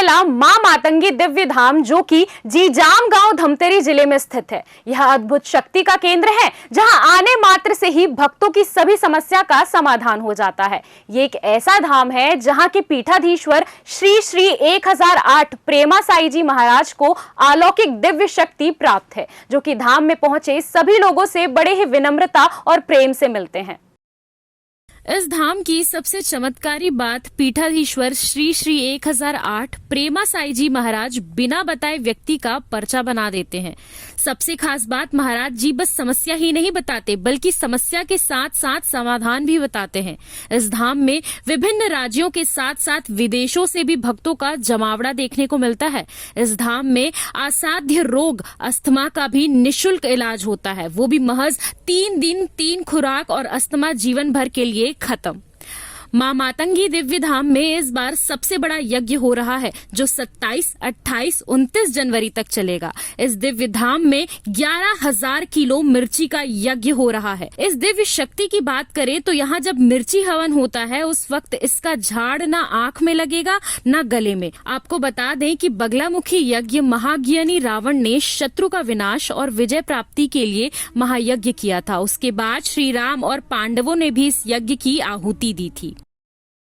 पहला मां मातंगी दिव्य धाम जो कि जीजाम गांव धमतरी जिले में स्थित है। यह अद्भुत शक्ति का केंद्र है जहां आने मात्र से ही भक्तों की सभी समस्या का समाधान हो जाता है। ये एक ऐसा धाम है जहां के पीठाधीश्वर श्री श्री 1008 प्रेमा साई जी महाराज को अलौकिक दिव्य शक्ति प्राप्त है, जो कि धाम में पहुंचे सभी लोगों से बड़े ही विनम्रता और प्रेम से मिलते हैं। इस धाम की सबसे चमत्कारी बात पीठाधीश्वर श्री श्री 1008 प्रेमा साई जी महाराज बिना बताए व्यक्ति का पर्चा बना देते हैं। सबसे खास बात, महाराज जी बस समस्या ही नहीं बताते बल्कि समस्या के साथ साथ समाधान भी बताते हैं। इस धाम में विभिन्न राज्यों के साथ साथ विदेशों से भी भक्तों का जमावड़ा देखने को मिलता है। इस धाम में असाध्य रोग अस्थमा का भी निःशुल्क इलाज होता है, वो भी महज 3 दिन 3 खुराक और अस्थमा जीवन भर के लिए खत्म। मां मातंगी दिव्य धाम में इस बार सबसे बड़ा यज्ञ हो रहा है जो 27, 28, 29 जनवरी तक चलेगा। इस दिव्य धाम में 11,000 किलो मिर्ची का यज्ञ हो रहा है। इस दिव्य शक्ति की बात करें तो यहाँ जब मिर्ची हवन होता है उस वक्त इसका झाड़ ना आंख में लगेगा ना गले में। आपको बता दें कि बगलामुखी यज्ञ महाज्ञानी रावण ने शत्रु का विनाश और विजय प्राप्ति के लिए महायज्ञ किया था। उसके बाद श्री राम और पांडवों ने भी इस यज्ञ की आहुति दी थी।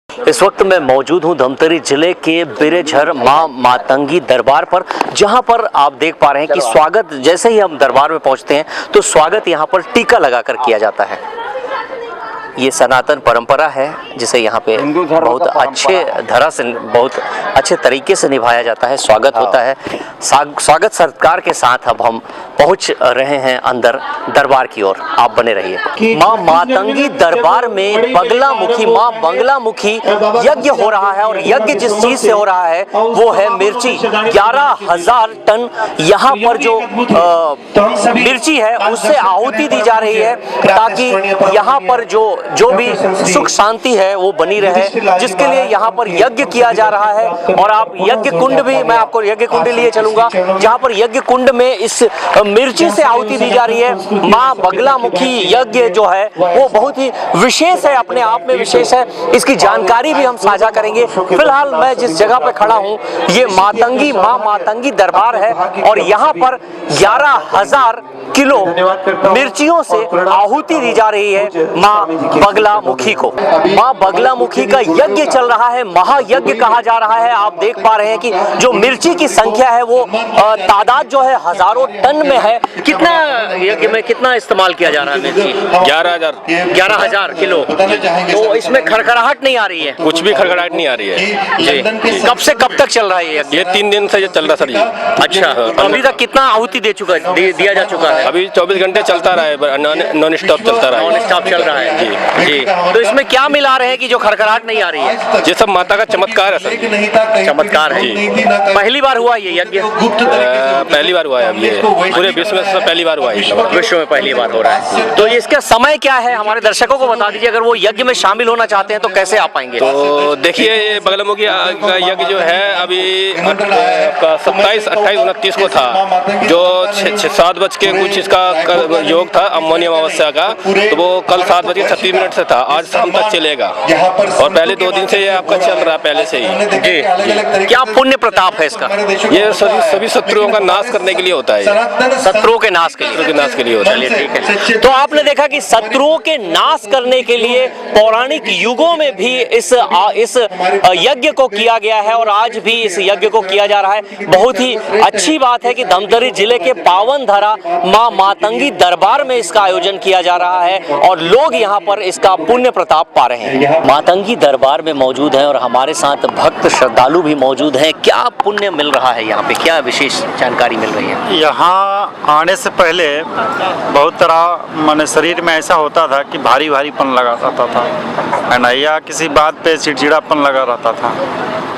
इस वक्त मैं मौजूद हूं धमतरी जिले के बिरेझर मां मातंगी दरबार पर, जहां पर आप देख पा रहे हैं कि स्वागत, जैसे ही हम दरबार में पहुंचते हैं तो स्वागत यहां पर टीका लगाकर किया जाता है। ये सनातन परंपरा है जिसे यहाँ पे बहुत अच्छे धरा से, बहुत अच्छे तरीके से निभाया जाता है। स्वागत होता है। स्वागत सत्कार के साथ अब हम पहुंच रहे हैं अंदर दरबार की ओर। आप बने रहिए। मां मातंगी दरबार में बगलामुखी, मां बगलामुखी यज्ञ हो रहा है और यज्ञ जिस चीज से हो रहा है वो है मिर्ची। 11,000 टन यहाँ पर जो मिर्ची है उससे आहुति दी जा रही है ताकि यहाँ पर जो भी सुख शांति है वो बनी रहे, जिसके लिए यहाँ पर यज्ञ किया जा रहा है। और आप यज्ञ कुंड भी, मैं आपको यज्ञ कुंड लिए चलूंगा जहाँ पर यज्ञ कुंड में इस मिर्ची से आहुति दी जा रही है। मां बगलामुखी यज्ञ जो है वो बहुत ही विशेष है, अपने आप में विशेष है। इसकी जानकारी भी हम साझा करेंगे। फिलहाल मैं जिस जगह पे खड़ा हूँ ये मातंगी, मां मातंगी दरबार है और यहाँ पर 11,000 किलो मिर्चियों से आहुति दी जा रही है मां बगलामुखी को। मां बगलामुखी का यज्ञ चल रहा है, महायज्ञ कहा जा रहा है। आप देख पा रहे हैं कि जो मिर्ची की संख्या है वो तादाद जो है हजारों टन में है। कितना यज्ञ में कितना इस्तेमाल किया जा रहा है मिर्ची? 11,000 किलो। तो इसमें खड़खड़ाहट नहीं आ रही है? कुछ भी खड़खड़ाहट नहीं आ रही है जी। कब से कब तक चल रहा है ये 3 दिन से चल रहा सर। अच्छा, तो अभी तक कितना आहुति दिया जा चुका है? अभी 24 घंटे चलता रहा है, नॉन स्टॉप चलता रहा है। नॉन स्टॉप चल रहा है जी। तो इसमें क्या मिला रहे हैं कि जो खड़खड़ाहट नहीं आ रही है? ये सब माता का चमत्कार है सर। चमत्कार है। पहली बार हुआ ये यज्ञ? पहली बार हुआ है। अब ये पूरे विश्व में पहली बार हुआ है। विश्व में पहली बार हो रहा है। तो इसका समय क्या है हमारे दर्शकों को बता दीजिए, अगर वो यज्ञ में शामिल होना चाहते हैं तो कैसे आ पाएंगे? तो देखिए ये बगलामुखी का यज्ञ जो है अभी 27, 28, 29 को था, जो 7 बज के कुछ इसका योग था अमोनी अमावस्या का, तो वो कल 7:36 से था, आज शाम तक चलेगा। और पहले 2 दिन से ये आपका चल रहा है पहले से ही जी। क्या पुण्य प्रताप है इसका? ये सभी शत्रुओं का नाश करने के लिए होता है। शत्रुओं के नाश के लिए होता है। ठीक है। तो आपने देखा कि शत्रुओं के नाश करने के लिए पौराणिक युगों में भी इस यज्ञ को किया गया है और आज भी इस यज्ञ को किया जा रहा है। बहुत ही अच्छी बात है कि धमतरी जिले के पावन धरा मां मातंगी दरबार में इसका आयोजन किया जा रहा है और लोग यहाँ पर इसका पुण्य प्रताप पा रहे हैं। मातंगी दरबार में मौजूद हैं और हमारे साथ भक्त श्रद्धालु भी मौजूद हैं। क्या पुण्य मिल रहा है यहाँ पे, क्या विशेष जानकारी मिल रही है? यहाँ आने से पहले बहुत तरह माने शरीर में ऐसा होता था कि भारी भारीपन लगा रहता था, है ना, या किसी बात पे चिड़चिड़ापन लगा रहता था,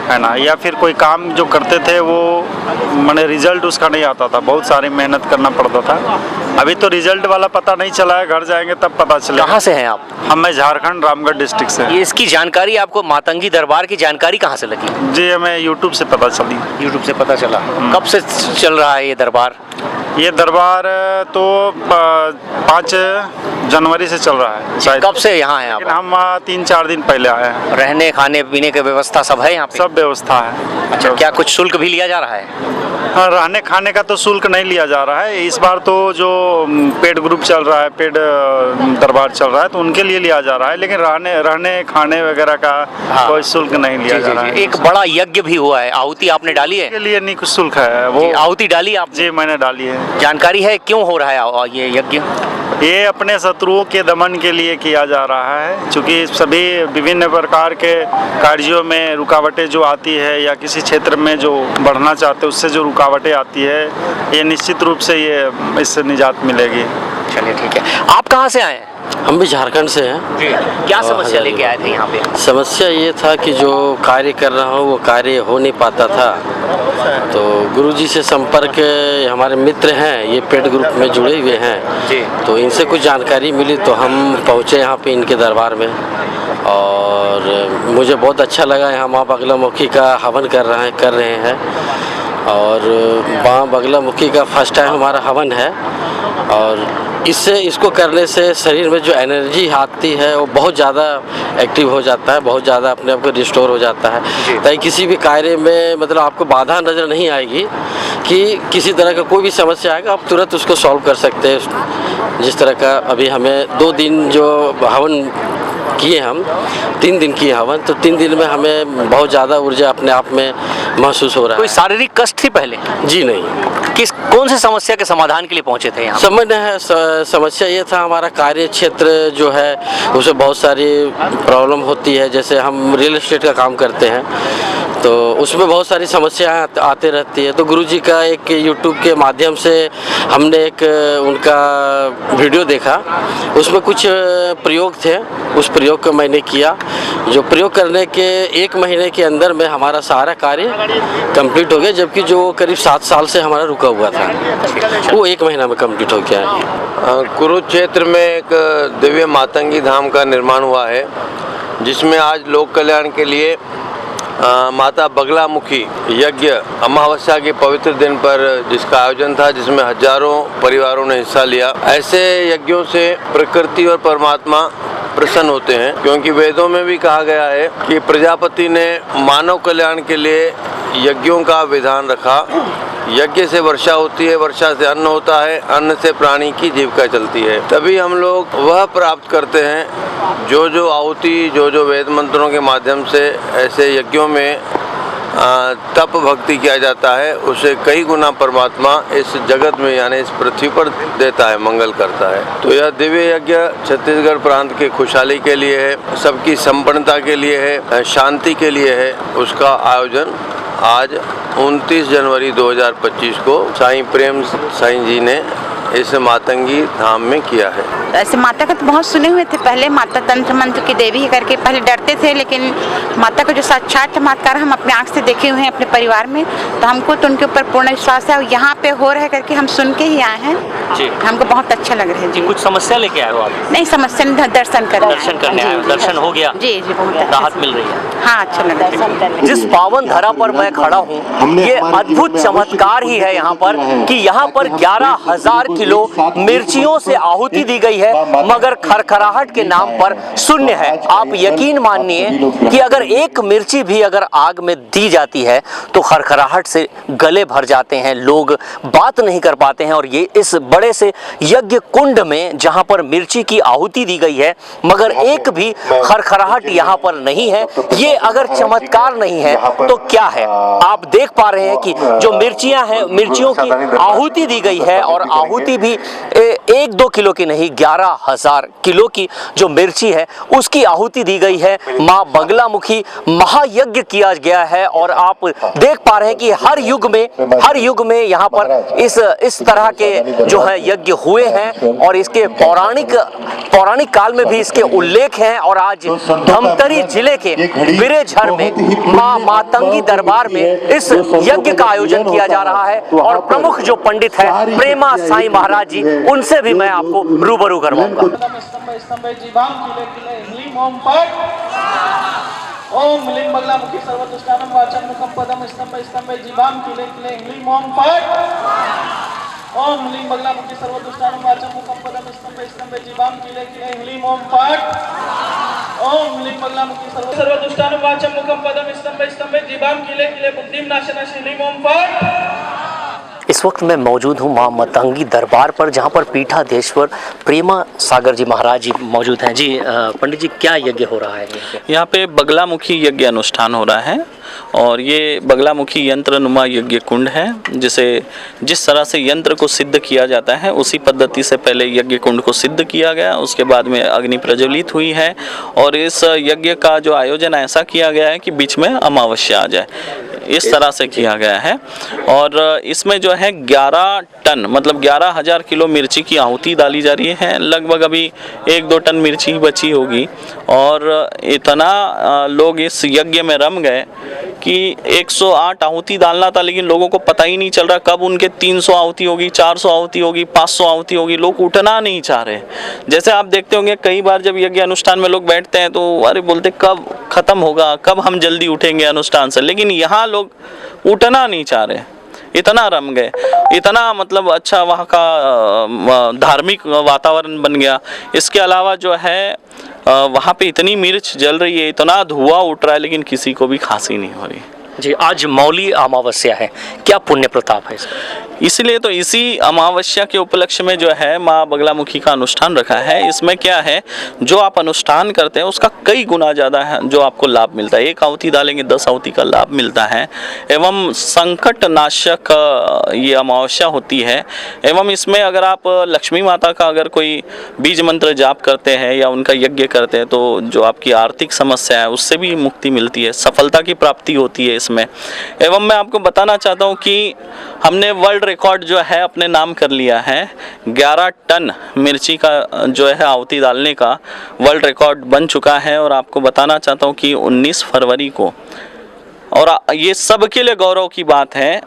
है ना, या फिर कोई काम जो करते थे वो माने रिजल्ट उसका नहीं आता था, बहुत सारी मेहनत करना पड़ता था। अभी तो रिजल्ट वाला पता नहीं चला है, घर जाएंगे तब पता चलेगा। कहाँ से हैं आप? मैं झारखंड रामगढ़ डिस्ट्रिक्ट से। इसकी जानकारी आपको मातंगी दरबार की जानकारी कहाँ से लगी? जी हमें यूट्यूब से पता चली। यूट्यूब से पता चला। कब से चल रहा है ये दरबार? ये दरबार तो 5 जनवरी से चल रहा है शायद। कब से यहाँ हैं लेकिन आप? हम 3-4 दिन पहले आए हैं। रहने खाने पीने की व्यवस्था सब है यहाँ पे? सब व्यवस्था है। अच्छा, क्या कुछ शुल्क भी लिया जा रहा है? हाँ, रहने खाने का तो शुल्क नहीं लिया जा रहा है। इस बार तो जो पेड ग्रुप चल रहा है, पेड दरबार चल रहा है, तो उनके लिए लिया जा रहा है, लेकिन रहने खाने वगैरह का हाँ। कोई शुल्क नहीं लिया जा रहा है। एक बड़ा यज्ञ भी हुआ है, आहुति आपने डाली है? के लिए नहीं कुछ शुल्क है वो। आहुति डाली आप? जी मैंने डाली है। जानकारी है क्यों हो रहा है ये यज्ञ? ये अपने शत्रुओं के दमन के लिए किया जा रहा है, क्योंकि सभी विभिन्न प्रकार के कार्यों में रुकावटें जो आती है या किसी क्षेत्र में जो बढ़ना चाहते हैं उससे जो रुकावटें आती है, ये निश्चित रूप से ये इससे निजात मिलेगी। चलिए ठीक है। आप कहाँ से आए हैं? हम भी झारखंड से हैं। जी। क्या समस्या लेके आए थे यहाँ पे? समस्या ये था कि जो कार्य कर रहा हूँ वो कार्य हो नहीं पाता था, तो गुरुजी से संपर्क, हमारे मित्र हैं ये पेड ग्रुप में जुड़े हुए हैं जी। तो इनसे कुछ जानकारी मिली तो हम पहुँचे यहाँ पे इनके दरबार में, और मुझे बहुत अच्छा लगा। यहाँ माँ बगलामुखी का हवन कर रहे हैं और माँ बगलामुखी का फर्स्ट टाइम हमारा हवन है, और इसको करने से शरीर में जो एनर्जी आती है वो बहुत ज़्यादा एक्टिव हो जाता है, बहुत ज़्यादा अपने आप को रिस्टोर हो जाता है। ताकि किसी भी कार्य में मतलब आपको बाधा नज़र नहीं आएगी कि किसी तरह का कोई भी समस्या आएगा आप तुरंत उसको सॉल्व कर सकते हैं। जिस तरह का अभी हमें 2 दिन जो हवन किए, हम 3 दिन किए हवन, तो 3 दिन में हमें बहुत ज़्यादा ऊर्जा अपने आप में महसूस हो रहा है। कोई शारीरिक कष्ट थी पहले? जी नहीं। कौन से समस्या के समाधान के लिए पहुंचे थे यहाँ? समस्या ये था, हमारा कार्य क्षेत्र जो है उसमें बहुत सारी प्रॉब्लम होती है। जैसे हम रियल एस्टेट का काम करते हैं तो उसमें बहुत सारी समस्याएं आते रहती है, तो गुरुजी का एक यूट्यूब के माध्यम से हमने एक उनका वीडियो देखा, उसमें कुछ प्रयोग थे, उस प्रयोग को मैंने किया। जो प्रयोग करने के 1 महीने के अंदर में हमारा सारा कार्य कंप्लीट हो गया, जबकि जो करीब 7 साल से हमारा रुका हुआ था वो 1 महीना में कंप्लीट हो गया है। कुरुक्षेत्र में एक दिव्य मातंगी धाम का निर्माण हुआ है, जिसमें आज लोक कल्याण के लिए माता बगलामुखी यज्ञ अमावस्या के पवित्र दिन पर जिसका आयोजन था, जिसमें हजारों परिवारों ने हिस्सा लिया। ऐसे यज्ञों से प्रकृति और परमात्मा प्रसन्न होते हैं, क्योंकि वेदों में भी कहा गया है कि प्रजापति ने मानव कल्याण के लिए यज्ञों का विधान रखा। यज्ञ से वर्षा होती है, वर्षा से अन्न होता है, अन्न से प्राणी की जीविका चलती है। तभी हम लोग वह प्राप्त करते हैं जो आहुति, जो वेद मंत्रों के माध्यम से ऐसे यज्ञों में तप भक्ति किया जाता है, उसे कई गुना परमात्मा इस जगत में यानी इस पृथ्वी पर देता है, मंगल करता है। तो यह दिव्य यज्ञ छत्तीसगढ़ प्रांत के खुशहाली के लिए है, सबकी संपन्नता के लिए है, शांति के लिए है। उसका आयोजन आज 29 जनवरी 2025 को साईं प्रेम साईं जी ने इस मातंगी धाम में किया है। ऐसे माता का तो बहुत सुने हुए थे पहले, माता तंत्र मंत्र की देवी करके पहले डरते थे, लेकिन माता का जो साक्षात चमत्कार हम अपने आंख से देखे हुए हैं अपने परिवार में, तो हमको तो उनके ऊपर पूर्ण विश्वास है। और यहाँ पे हो रहा है करके हम सुन के ही आए हैं जी, हमको बहुत अच्छा लग रहा है जी। कुछ समस्या लेके आए हो आप? नहीं, समस्या नहीं, दर्शन करने आए। दर्शन हो गया? जी जी, बहुत राहत मिल रही है? हाँ, अच्छा लग रहा है। जिस पावन धरा पर मैं खड़ा हूँ, ये अद्भुत चमत्कार ही है यहाँ पर कि यहाँ पर 11,000 किलो मिर्चियों से आहुति दी गई है, मगर खरखराहट के नाम पर शून्य है। आप यकीन मानिए कि अगर एक मिर्ची भी अगर आग में दी जाती है तो खरखराहट से गले भर जाते हैं, लोग बात नहीं कर पाते हैं। और ये इस बड़े से यज्ञ कुंड में जहां पर मिर्ची की आहुति दी गई है, मगर एक भी खरखराहट यहाँ पर नहीं है। ये अगर चमत्कार नहीं है तो क्या है? आप देख पा रहे हैं कि जो मिर्चियां हैं, मिर्चियों की आहुति दी गई है, और आहुति भी 1-2 किलो की नहीं, 11,000 किलो की जो मिर्ची है उसकी आहुति दी गई है। माँ बगलामुखी महायज्ञ किया गया है, और आप देख पा रहे हैं कि हर युग में यहाँ पर इस तरह के जो है यज्ञ हुए हैं, और इसके पौराणिक काल में भी इसके उल्लेख हैं। और आज धमतरी जिले के बिरेझर में माँ मातंगी दरबार में इस यज्ञ का आयोजन किया जा रहा है, और प्रमुख जो पंडित है प्रेमा साईं महाराज जी, उनसे भी मैं आपको रूबरू करवाऊंगा। ओम ह्लीं बगलामुखी सर्वतुष्टानं वाचं मुखं पदं स्तंभ स्तंभे जिह्वां किले किले ह्लीं ओम पट। ओम ह्लीं बगलामुखी सर्वदुष्टानुवाचं मुखं पदं स्तंभे स्तंभे जीवां किले किले ह्लीं ओम पाठ ओम ह्लीं बगलामुखी सर्वदुष्टानुवाचं मुखं पदं स्तंभे स्तंभे जीवां किले किले बुद्धिं नाशनाशी ह्लीं ओम पाठ। इस वक्त मैं मौजूद हूँ माँ मतंगी दरबार पर, जहाँ पर पीठाधीश्वर प्रेमा सागर जी महाराज जी मौजूद हैं। जी पंडित जी, क्या यज्ञ हो रहा है यहाँ पे बगलामुखी यज्ञ अनुष्ठान हो रहा है और ये बगलामुखी यंत्र नुमा यज्ञ कुंड है, जिस तरह से यंत्र को सिद्ध किया जाता है उसी पद्धति से पहले यज्ञ कुंड को सिद्ध किया गया, उसके बाद में अग्नि प्रज्वलित हुई है और इस यज्ञ का जो आयोजन ऐसा किया गया है कि बीच में अमावस्या आ जाए, इस तरह से किया गया है। और इसमें जो है 11 टन मतलब 11,000 किलो मिर्ची की आहुति डाली जा रही है। लगभग अभी 1-2 टन मिर्ची बची होगी और इतना लोग इस यज्ञ में रम गए कि 108 आहुति डालना था, लेकिन लोगों को पता ही नहीं चल रहा कब उनके 300 आहुति होगी, 400 आहुति होगी, 500 आहुति होगी। लोग उठना नहीं चाह रहे। जैसे आप देखते होंगे कई बार जब यज्ञ अनुष्ठान में लोग बैठते हैं तो अरे बोलते कब खत्म होगा, कब हम जल्दी उठेंगे अनुष्ठान से, लेकिन यहाँ लोग उठना नहीं चाह रहे, इतना रम गए, इतना मतलब अच्छा वहाँ का धार्मिक वातावरण बन गया। इसके अलावा जो है वहाँ पे इतनी मिर्च जल रही है, इतना धुआं उठ रहा है, लेकिन किसी को भी खांसी नहीं हो रही। जी, आज मौली अमावस्या है, क्या पुण्य प्रताप है इसका? इसलिए तो इसी अमावस्या के उपलक्ष्य में जो है माँ बगलामुखी का अनुष्ठान रखा है। इसमें क्या है, जो आप अनुष्ठान करते हैं उसका कई गुना ज़्यादा है जो आपको लाभ मिलता है। 1 आहुति डालेंगे 10 आहुति का लाभ मिलता है। एवं संकट नाशक ये अमावस्या होती है। एवं इसमें अगर आप लक्ष्मी माता का अगर कोई बीज मंत्र जाप करते हैं या उनका यज्ञ करते हैं तो जो आपकी आर्थिक समस्या है उससे भी मुक्ति मिलती है, सफलता की प्राप्ति होती है इसमें। एवं मैं आपको बताना चाहता हूँ कि हमने वर्ल्ड रिकॉर्ड जो है अपने नाम कर लिया है। 11 टन मिर्ची का जो है आहुति डालने का वर्ल्ड रिकॉर्ड बन चुका है। और आपको बताना चाहता हूँ कि 19 फरवरी को, और ये सबके लिए गौरव की बात है,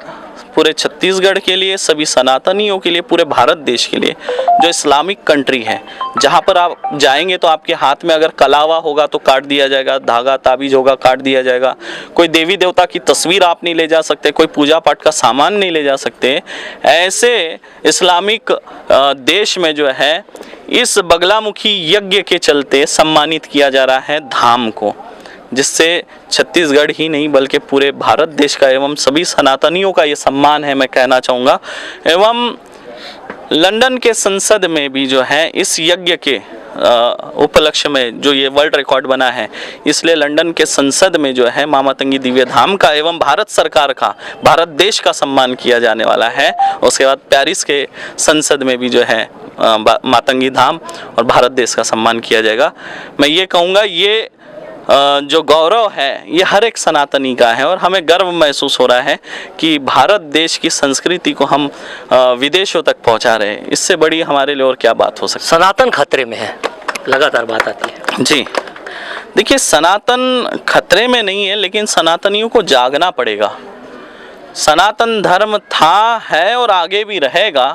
पूरे छत्तीसगढ़ के लिए, सभी सनातनियों के लिए, पूरे भारत देश के लिए, जो इस्लामिक कंट्री है, जहाँ पर आप जाएंगे तो आपके हाथ में अगर कलावा होगा तो काट दिया जाएगा, धागा ताबीज होगा काट दिया जाएगा, कोई देवी देवता की तस्वीर आप नहीं ले जा सकते, कोई पूजा पाठ का सामान नहीं ले जा सकते। ऐसे इस्लामिक देश में जो है इस बगलामुखी यज्ञ के चलते सम्मानित किया जा रहा है धाम को, जिससे छत्तीसगढ़ ही नहीं बल्कि पूरे भारत देश का एवं सभी सनातनियों का ये सम्मान है, मैं कहना चाहूँगा। एवं लंदन के संसद में भी जो है इस यज्ञ के उपलक्ष्य में जो ये वर्ल्ड रिकॉर्ड बना है, इसलिए लंदन के संसद में जो है माँ मतंगी दिव्य धाम का एवं भारत सरकार का, भारत देश का सम्मान किया जाने वाला है। उसके बाद पेरिस के संसद में भी जो है मातंगी धाम और भारत देश का सम्मान किया जाएगा। मैं ये कहूँगा ये जो गौरव है ये हर एक सनातनी का है और हमें गर्व महसूस हो रहा है कि भारत देश की संस्कृति को हम विदेशों तक पहुंचा रहे हैं। इससे बड़ी हमारे लिए और क्या बात हो सकती है। सनातन खतरे में है, लगातार बात आती है। जी देखिए, सनातन खतरे में नहीं है, लेकिन सनातनियों को जागना पड़ेगा। सनातन धर्म था, है और आगे भी रहेगा,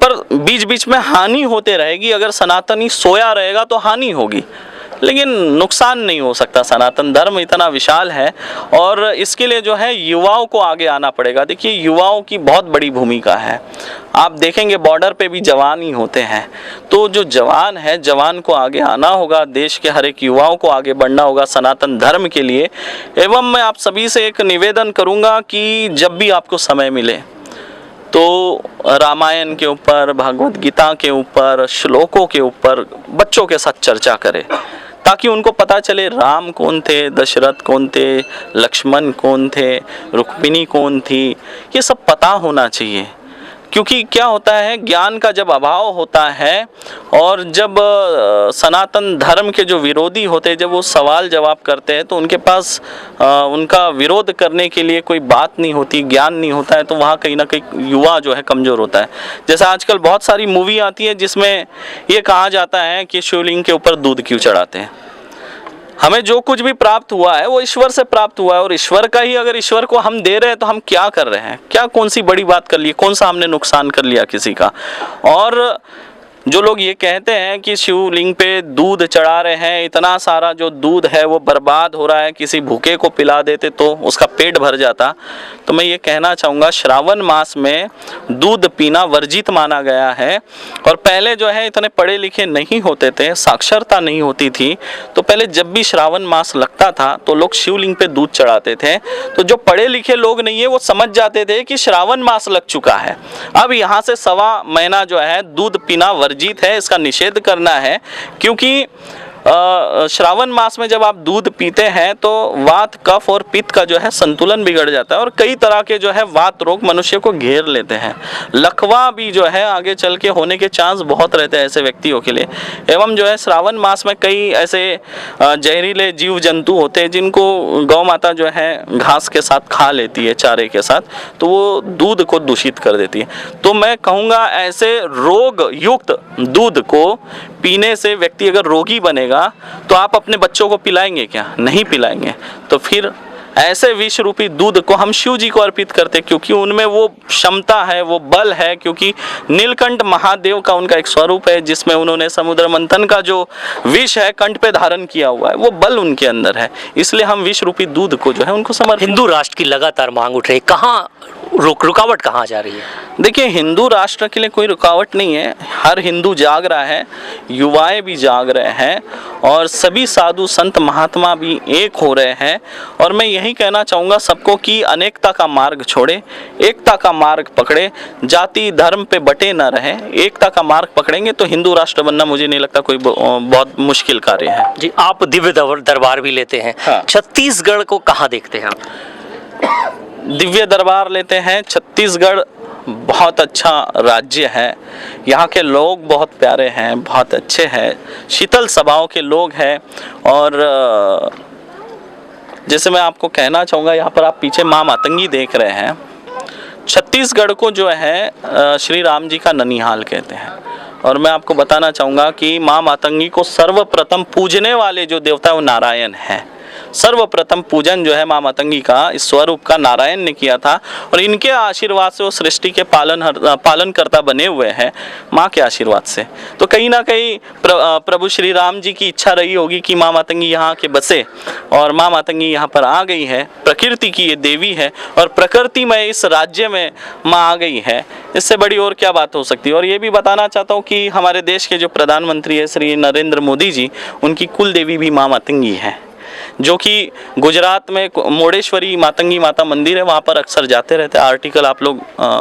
पर बीच बीच में हानि होते रहेगी। अगर सनातनी सोया रहेगा तो हानि होगी, लेकिन नुकसान नहीं हो सकता। सनातन धर्म इतना विशाल है और इसके लिए जो है युवाओं को आगे आना पड़ेगा। देखिए, युवाओं की बहुत बड़ी भूमिका है। आप देखेंगे बॉर्डर पे भी जवान ही होते हैं, तो जो जवान है, जवान को आगे आना होगा, देश के हर एक युवाओं को आगे बढ़ना होगा सनातन धर्म के लिए। एवं मैं आप सभी से एक निवेदन करूँगा कि जब भी आपको समय मिले तो रामायण के ऊपर, भगवद गीता के ऊपर, श्लोकों के ऊपर बच्चों के साथ चर्चा करें, ताकि उनको पता चले राम कौन थे, दशरथ कौन थे, लक्ष्मण कौन थे, रुक्मिणी कौन थी, ये सब पता होना चाहिए। क्योंकि क्या होता है, ज्ञान का जब अभाव होता है और जब सनातन धर्म के जो विरोधी होते हैं, जब वो सवाल जवाब करते हैं तो उनके पास उनका विरोध करने के लिए कोई बात नहीं होती, ज्ञान नहीं होता है, तो वहाँ कहीं ना कहीं युवा जो है कमज़ोर होता है। जैसे आजकल बहुत सारी मूवी आती है जिसमें ये कहा जाता है कि शिवलिंग के ऊपर दूध क्यों चढ़ाते हैं। हमें जो कुछ भी प्राप्त हुआ है वो ईश्वर से प्राप्त हुआ है, और ईश्वर का ही अगर ईश्वर को हम दे रहे हैं तो हम क्या कर रहे हैं, क्या कौन सी बड़ी बात कर ली, कौन सा हमने नुकसान कर लिया किसी का। और जो लोग ये कहते हैं कि शिवलिंग पे दूध चढ़ा रहे हैं, इतना सारा जो दूध है वो बर्बाद हो रहा है, किसी भूखे को पिला देते तो उसका पेट भर जाता, तो मैं ये कहना चाहूँगा श्रावण मास में दूध पीना वर्जित माना गया है। और पहले जो है इतने पढ़े लिखे नहीं होते थे, साक्षरता नहीं होती थी, तो पहले जब भी श्रावण मास लगता था तो लोग शिवलिंग पे दूध चढ़ाते थे। तो जो पढ़े लिखे लोग नहीं है वो समझ जाते थे कि श्रावण मास लग चुका है, अब यहाँ से 1.25 महीना जो है दूध पीना वर्जित है, इसका निषेध करना है। क्योंकि श्रावण मास में जब आप दूध पीते हैं तो वात, कफ और पित्त का जो है संतुलन बिगड़ जाता है और कई तरह के जो है वात रोग मनुष्य को घेर लेते हैं। लकवा भी जो है आगे चल के होने के चांस बहुत रहते हैं ऐसे व्यक्तियों के लिए। एवं जो है श्रावण मास में कई ऐसे जहरीले जीव जंतु होते हैं जिनको गौ माता जो है घास के साथ खा लेती है, चारे के साथ, तो वो दूध को दूषित कर देती है। तो मैं कहूँगा ऐसे रोग युक्त दूध को पीने से व्यक्ति अगर रोगी बनेगा तो आप अपने बच्चों को पिलाएंगे क्या? नहीं पिलाएंगे। तो फिर ऐसे विष रूपी दूध को हम शिव जी को अर्पित करते, क्योंकि उनमें वो क्षमता है, वो बल है, क्योंकि नीलकंठ महादेव का उनका एक स्वरूप है जिसमें उन्होंने समुद्र मंथन का जो विष है कंठ पे धारण किया हुआ है, वो बल उनके अंदर है, इसलिए हम विष रूपी दूध को जो है उनको समर्पित। हिंदू राष्ट्र की लगातार मांग उठ रही है, कहाँ रुकावट कहाँ जा रही है? देखिए, हिंदू राष्ट्र के लिए कोई रुकावट नहीं है, हर हिंदू जाग रहा है, युवाएं भी जाग रहे हैं और सभी साधु संत महात्मा भी एक हो रहे हैं। और मैं यही कहना चाहूँगा सबको कि अनेकता का मार्ग छोड़े, एकता का मार्ग पकड़े, जाति धर्म पे बटे न रहे, एकता का मार्ग पकड़ेंगे तो हिंदू राष्ट्र बनना मुझे नहीं लगता कोई बहुत मुश्किल कार्य है। जी, आप दिव्य दरबार भी लेते हैं। हाँ। छत्तीसगढ़ को कहाँ देखते हैं आप? दिव्य दरबार लेते हैं। छत्तीसगढ़ बहुत अच्छा राज्य है, यहाँ के लोग बहुत प्यारे हैं, बहुत अच्छे हैं, शीतल स्वभाव के लोग हैं। और जैसे मैं आपको कहना चाहूँगा, यहाँ पर आप पीछे माँ मातंगी देख रहे हैं। छत्तीसगढ़ को जो है श्री राम जी का ननिहाल कहते हैं। और मैं आपको बताना चाहूँगा कि माँ मातंगी को सर्वप्रथम पूजने वाले जो देवता है वो नारायण है। सर्वप्रथम पूजन जो है माँ मातंगी का, इस स्वरूप का नारायण ने किया था और इनके आशीर्वाद से वो सृष्टि के पालनकर्ता बने हुए हैं, माँ के आशीर्वाद से। तो कहीं ना कहीं प्रभु श्री राम जी की इच्छा रही होगी कि माँ मातंगी यहाँ के बसे और माँ मातंगी यहाँ पर आ गई है। प्रकृति की ये देवी है और प्रकृति में इस राज्य में माँ आ गई है, इससे बड़ी और क्या बात हो सकती है। और ये भी बताना चाहता हूँ कि हमारे देश के जो प्रधानमंत्री है श्री नरेंद्र मोदी जी, उनकी कुल देवी भी माँ मातंगी है, जो कि गुजरात में मोडेश्वरी मातंगी माता मंदिर है, वहाँ पर अक्सर जाते रहते हैं। आर्टिकल आप लोग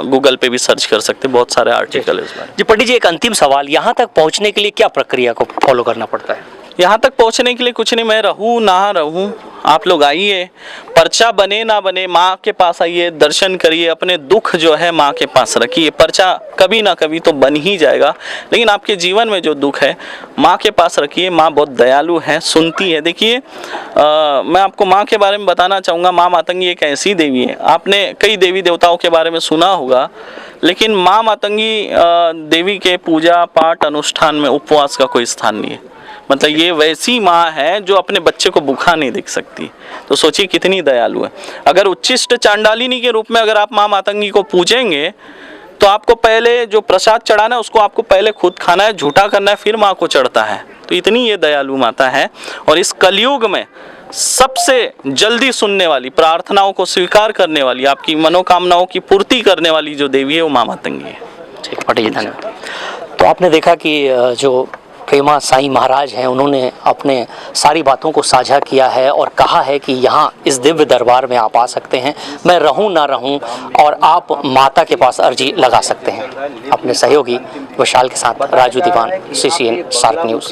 गूगल पे भी सर्च कर सकते हैं, बहुत सारे आर्टिकल है इस बारे। जी पंडित जी, एक अंतिम सवाल, यहाँ तक पहुँचने के लिए क्या प्रक्रिया को फॉलो करना पड़ता है? यहाँ तक पहुँचने के लिए कुछ नहीं, मैं रहूँ ना रहूँ, आप लोग आइए, पर्चा बने ना बने, माँ के पास आइए, दर्शन करिए, अपने दुख जो है माँ के पास रखिए। पर्चा कभी ना कभी तो बन ही जाएगा, लेकिन आपके जीवन में जो दुख है माँ के पास रखिए। माँ बहुत दयालु है, सुनती है। देखिए, मैं आपको माँ के बारे में बताना चाहूँगा, माँ मातंगी एक ऐसी देवी है, आपने कई देवी देवताओं के बारे में सुना होगा, लेकिन माँ मातंगी देवी के पूजा पाठ अनुष्ठान में उपवास का कोई स्थान नहीं है। मतलब ये वैसी माँ है जो अपने बच्चे को भूखा नहीं देख सकती, तो सोचिए कितनी दयालु है। अगर उच्चिष्ट चांडालिनी के रूप में अगर आप माँ मातंगी को पूजेंगे तो आपको पहले जो प्रसाद चढ़ाना है उसको आपको पहले खुद खाना है, झूठा करना है, फिर माँ को चढ़ता है। तो इतनी ये दयालु माता है और इस कलयुग में सबसे जल्दी सुनने वाली, प्रार्थनाओं को स्वीकार करने वाली, आपकी मनोकामनाओं की पूर्ति करने वाली जो देवी है वो माँ मातंगी है। ठीक, पंडित जी धन्यवाद। तो आपने देखा कि जो प्रेमा साईं महाराज हैं, उन्होंने अपने सारी बातों को साझा किया है और कहा है कि यहाँ इस दिव्य दरबार में आप आ सकते हैं, मैं रहूँ ना रहूँ, और आप माता के पास अर्जी लगा सकते हैं। अपने सहयोगी विशाल के साथ राजू दीवान, CCN शार्प न्यूज़।